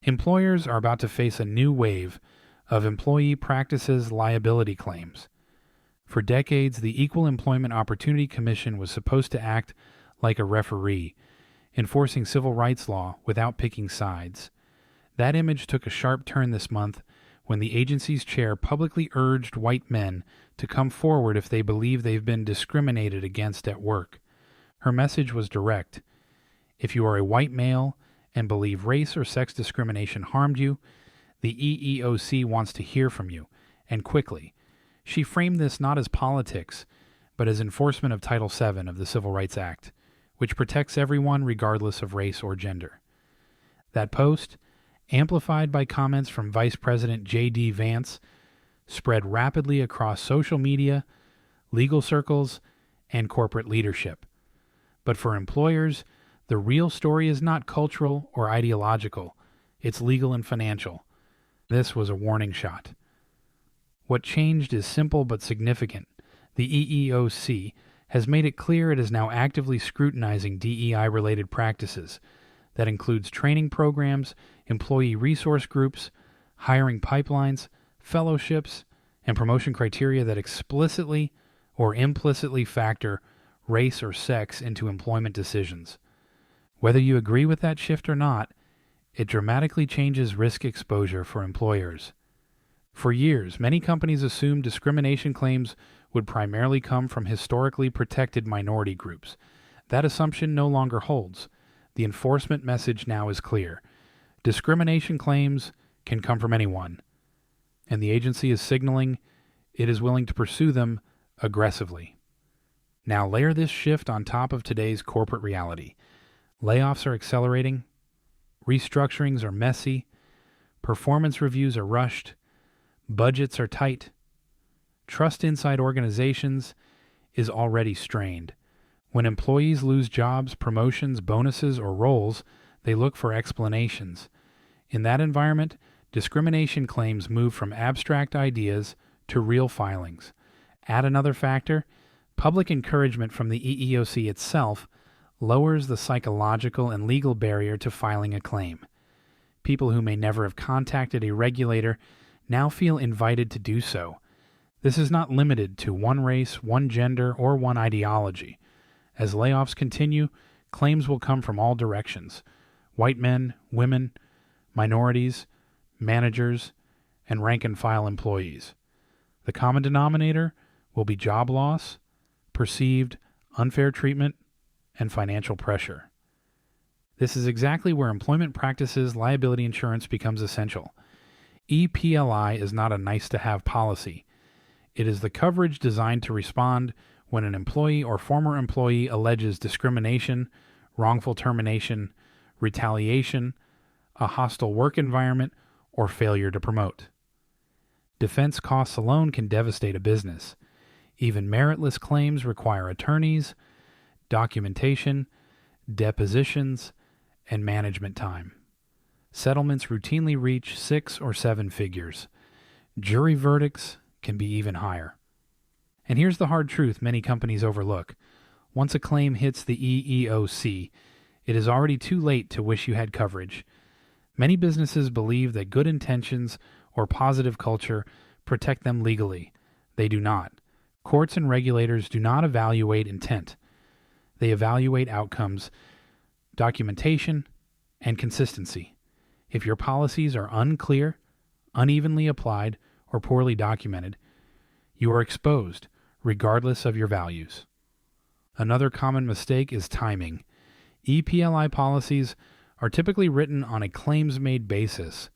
Employers are about to face a new wave of employee practices liability claims. For decades, the Equal Employment Opportunity Commission was supposed to act like a referee, enforcing civil rights law without picking sides. That image took a sharp turn this month when the agency's chair publicly urged white men to come forward if they believe they've been discriminated against at work. Her message was direct. If you are a white male and believe race or sex discrimination harmed you, the EEOC wants to hear from you, and quickly. She framed this not as politics, but as enforcement of Title VII of the Civil Rights Act, which protects everyone regardless of race or gender. That post, amplified by comments from Vice President J.D. Vance, spread rapidly across social media, legal circles, and corporate leadership. But for employers, the real story is not cultural or ideological. It's legal and financial. This was a warning shot. What changed is simple but significant. The EEOC has made it clear it is now actively scrutinizing DEI-related practices. That includes training programs, employee resource groups, hiring pipelines, fellowships, and promotion criteria that explicitly or implicitly factor race or sex into employment decisions. Whether you agree with that shift or not, it dramatically changes risk exposure for employers. For years, many companies assumed discrimination claims would primarily come from historically protected minority groups. That assumption no longer holds. The enforcement message now is clear. Discrimination claims can come from anyone, and the agency is signaling it is willing to pursue them aggressively. Now layer this shift on top of today's corporate reality. Layoffs are accelerating, restructurings are messy, performance reviews are rushed, budgets are tight. Trust inside organizations is already strained. When employees lose jobs, promotions, bonuses, or roles, they look for explanations. In that environment, discrimination claims move from abstract ideas to real filings. Add another factor, public encouragement from the EEOC itself lowers the psychological and legal barrier to filing a claim. People who may never have contacted a regulator now feel invited to do so. This is not limited to one race, one gender, or one ideology. As layoffs continue, claims will come from all directions: white men, women, minorities, managers, and rank-and-file employees. The common denominator will be job loss, perceived unfair treatment, and financial pressure. This is exactly where employment practices liability insurance becomes essential. EPLI is not a nice-to-have policy. It is the coverage designed to respond when an employee or former employee alleges discrimination, wrongful termination, retaliation, a hostile work environment, or failure to promote. Defense costs alone can devastate a business. Even meritless claims require attorneys, documentation, depositions, and management time. Settlements routinely reach 6 or 7 figures. Jury verdicts can be even higher. And here's the hard truth many companies overlook. Once a claim hits the EEOC, it is already too late to wish you had coverage. Many businesses believe that good intentions or positive culture protect them legally. They do not. Courts and regulators do not evaluate intent. They evaluate outcomes, documentation, and consistency. If your policies are unclear, unevenly applied, or poorly documented, you are exposed, regardless of your values. Another common mistake is timing. EPLI policies are typically written on a claims-made basis.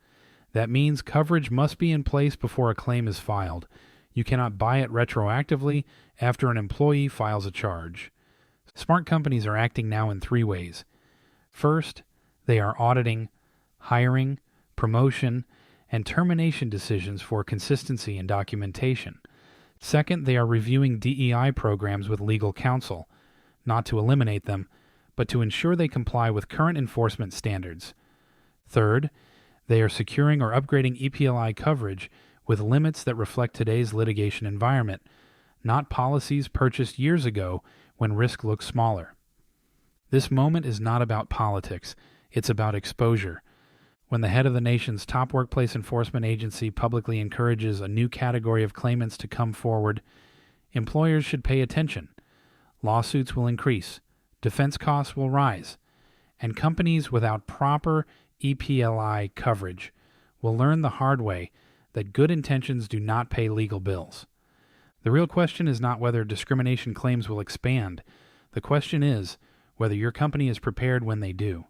That means coverage must be in place before a claim is filed. You cannot buy it retroactively after an employee files a charge. Smart companies are acting now in 3 ways. First, they are auditing hiring, promotion, and termination decisions for consistency and documentation. Second, they are reviewing DEI programs with legal counsel, not to eliminate them, but to ensure they comply with current enforcement standards. Third, they are securing or upgrading EPLI coverage with limits that reflect today's litigation environment, not policies purchased years ago when risk looks smaller. This moment is not about politics, it's about exposure. When the head of the nation's top workplace enforcement agency publicly encourages a new category of claimants to come forward, employers should pay attention. Lawsuits will increase, defense costs will rise, and companies without proper EPLI coverage will learn the hard way that good intentions do not pay legal bills. The real question is not whether discrimination claims will expand. The question is whether your company is prepared when they do.